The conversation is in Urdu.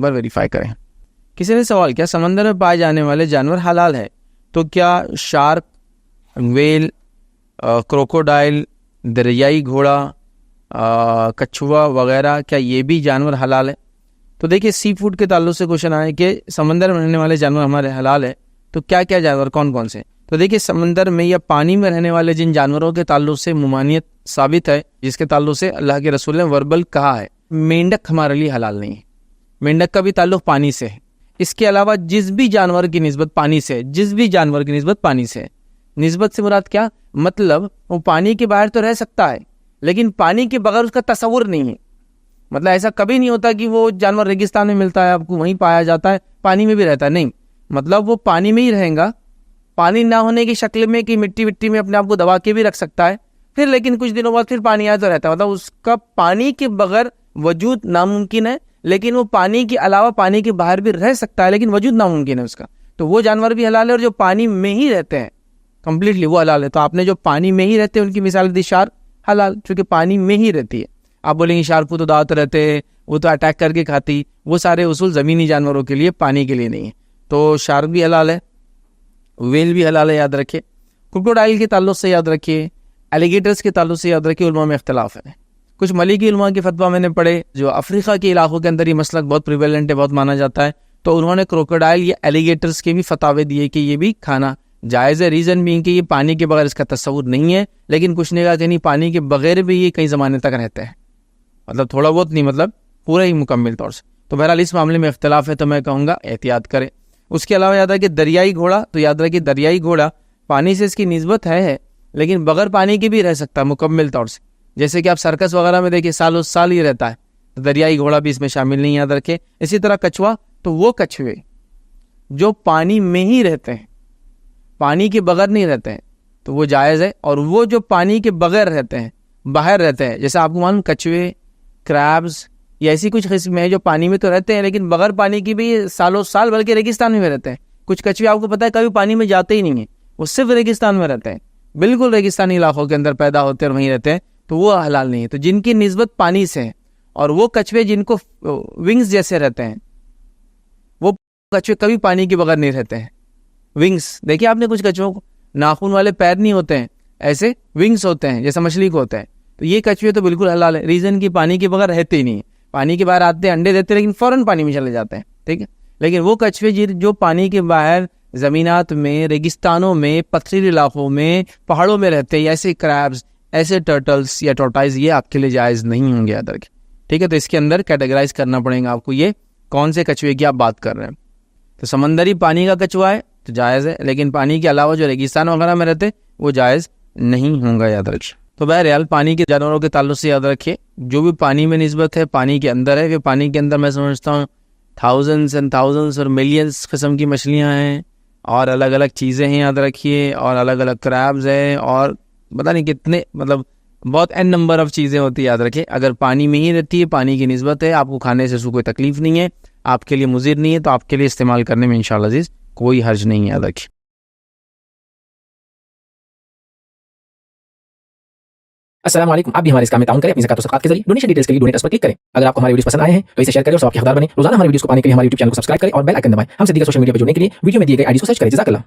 بار ویریفائی کریں. کسی نے سوال کیا سمندر میں پائے جانے والے جانور حلال ہے تو کیا شارک, ویل, کروکوڈائل, دریائی گھوڑا, کچھوا وغیرہ کیا یہ بھی جانور حلال ہے؟ تو دیکھیے سی فوڈ کے تعلق سے کوشچن آئے کہ سمندر میں رہنے والے جانور ہمارے حلال ہے تو کیا کیا جانور کون کون سے؟ تو دیکھیے سمندر میں یا پانی میں رہنے والے جن جانوروں کے تعلق سے ممانعت ثابت ہے, جس کے تعلق سے اللہ کے رسول نے وربل کہا ہے, مینڈک ہمارے لیے حلال نہیں ہے. مینڈک کا بھی تعلق پانی سے ہے. اس کے علاوہ جس بھی جانور کی نسبت پانی سے, جس بھی جانور کی نسبت پانی سے, نسبت سے مراد کیا مطلب وہ پانی کے باہر تو رہ سکتا ہے لیکن پانی کے بغیر اس کا تصور نہیں ہے. مطلب ایسا کبھی نہیں ہوتا کہ وہ جانور ریگستان میں ملتا ہے آپ کو وہیں پایا جاتا ہے, پانی میں بھی رہتا ہے, نہیں. مطلب وہ پانی میں ہی رہیں گا, پانی نہ ہونے کی شکل میں کہ مٹی میں اپنے آپ کو دبا کے بھی رکھ سکتا ہے پھر, لیکن کچھ دنوں بعد پھر پانی آیا تو رہتا ہے. مطلب اس کا پانی کے بغیر وجود ناممکن ہے, لیکن وہ پانی کے علاوہ پانی کے باہر بھی رہ سکتا ہے لیکن وجود ناممکن ہے اس کا. تو وہ جانور بھی حلال ہے, اور جو پانی میں ہی رہتے ہیں کمپلیٹلی وہ حلال ہے. تو آپ نے جو پانی میں ہی رہتے ہیں ان کی مثال دی شارک, حلال چونکہ پانی میں ہی رہتی ہے. آپ بولیں گے شارک کو تو دعوت رہتے ہیں, وہ تو اٹیک کر کے کھاتی, وہ سارے اصول زمینی جانوروں کے لیے, پانی کے لیے نہیں ہے. تو شارک بھی حلال ہے, ویل بھی حلال ہے, یاد رکھیے. کروکوڈائل کے تعلق سے یاد رکھیے, ایلیگیٹرز کے تعلق سے یاد رکھیے, علماء میں اختلاف ہے. کچھ ملکی علماء کے فتویٰ میں نے پڑھے جو افریقہ کے علاقوں کے اندر یہ مسلک بہت پریویلنٹ ہے, بہت مانا جاتا ہے, تو انہوں نے کروکوڈائل یا ایلیگیٹرز کے بھی فتاوے دیے کہ یہ بھی کھانا جائز ہے. ریزن بھی کہ یہ پانی کے بغیر اس کا تصور نہیں ہے, لیکن کچھ نے کہا کہ نہیں پانی کے بغیر بھی یہ کئی زمانے تک رہتے ہیں, مطلب تھوڑا بہت نہیں, مطلب پورا ہی مکمل طور سے. تو بہرحال اس معاملے میں اختلاف ہے, تو میں کہوں گا احتیاط کریں. اس کے علاوہ یاد ہے کہ دریائی گھوڑا, تو یاد رکھیں دریائی گھوڑا پانی سے اس کی نسبت ہے لیکن بغیر پانی کے بھی رہ سکتا ہے مکمل طور سے. جیسے کہ آپ سرکس وغیرہ میں دیکھیں سال سال ہی رہتا ہے, تو دریائی گھوڑا بھی اس میں شامل نہیں, یاد رکھیں. اسی طرح کچھوا, تو وہ کچھوے جو پانی میں ہی رہتے ہیں, پانی کے بغیر نہیں رہتے ہیں, تو وہ جائز ہے. اور وہ جو پانی کے بغیر رہتے ہیں, باہر رہتے ہیں, جیسے آپ کو معلوم کچھوے, کریبز, یہ ایسی کچھ قسم ہے جو پانی میں تو رہتے ہیں لیکن بغیر پانی کی بھی سالوں سال بلکہ ریگستان میں رہتے ہیں. کچھ کچھوے آپ کو پتہ ہے کبھی پانی میں جاتے ہی نہیں ہیں, وہ صرف ریگستان میں رہتے ہیں, بالکل ریگستانی علاقوں کے اندر پیدا ہوتے ہیں اور وہیں رہتے ہیں, تو وہ حلال نہیں ہے. تو جن کی نسبت پانی سے ہے, اور وہ کچھوے جن کو ونگز جیسے رہتے ہیں, وہ کچھوے کبھی پانی کے بغیر نہیں رہتے ہیں. ونگز دیکھیے آپ نے کچھ کچھووں کو ناخن والے پیر نہیں ہوتے ہیں, ایسے ونگز ہوتے ہیں جیسا مچھلی کو ہوتا ہے, تو یہ کچھوے تو بالکل حلال ہے. ریزن کی پانی کے بغیر رہتے ہی نہیں ہیں, پانی کے باہر آتے ہیں, انڈے دیتے ہیں لیکن فوراً پانی میں چلے جاتے ہیں, ٹھیک ہے. لیکن وہ کچھوے جو پانی کے باہر زمینات میں, ریگستانوں میں, پتھریلے علاقوں میں, پہاڑوں میں رہتے ہیں, ایسے کریبز, ایسے ٹرٹلز یا ٹورٹائز, یہ آپ کے لیے جائز نہیں ہوں گے, یاد رکھیں, ٹھیک ہے. تو اس کے اندر کیٹیگرائز کرنا پڑے گا آپ کو, یہ کون سے کچھوے کی آپ بات کر رہے ہیں. تو سمندری پانی کا کچھوا ہے تو جائز ہے, لیکن پانی کے علاوہ جو ریگستان وغیرہ میں رہتے وہ جائز نہیں ہوں گا, یاد رکھیے. تو بہرحال پانی کے جانوروں کے تعلق سے یاد رکھیے جو بھی پانی میں نسبت ہے پانی کے اندر ہے, کہ پانی کے اندر میں سمجھتا ہوں تھاؤزنڈز اینڈ تھاؤزنڈز اور ملینز قسم کی مچھلیاں ہیں, اور الگ الگ چیزیں ہیں, یاد رکھیے, اور الگ الگ کریبز ہیں, اور پتہ نہیں کتنے, مطلب بہت این نمبر آف چیزیں ہوتی ہے, یاد رکھیں. اگر پانی میں ہی رہتی ہے, پانی کی نسبت ہے, آپ کو کھانے سے کوئی تکلیف نہیں ہے, آپ کے لیے مضر نہیں ہے, تو آپ کے لیے استعمال کرنے میں انشاءاللہ عزیز کوئی حرج نہیں ہے, یاد رکھیں. السلام علیکم. آپ بھی ہمارے اس کام میں تعاون کریں اپنی زکات و صدقات کے ذریعے. ڈونیشن ڈیٹیلز کے لیے ڈونیٹ اس پر کلک کریں. اگر آپ کو ہمارے ویڈیوز پسند آئے ہیں تو اسے شیئر کریں اور سب کے حقدار بنیں. روزانہ ہمارے ویڈیوز کو پانے کے لیے ہمارے YouTube چینل کو سبسکرائب کریں اور بیل آئکن دبائیں. ہم سے دیگر سوشل میڈیا پر جڑنے کے لیے ویڈیو میں دیے گئے آئی ڈی کو سرچ کریں. جزاک اللہ.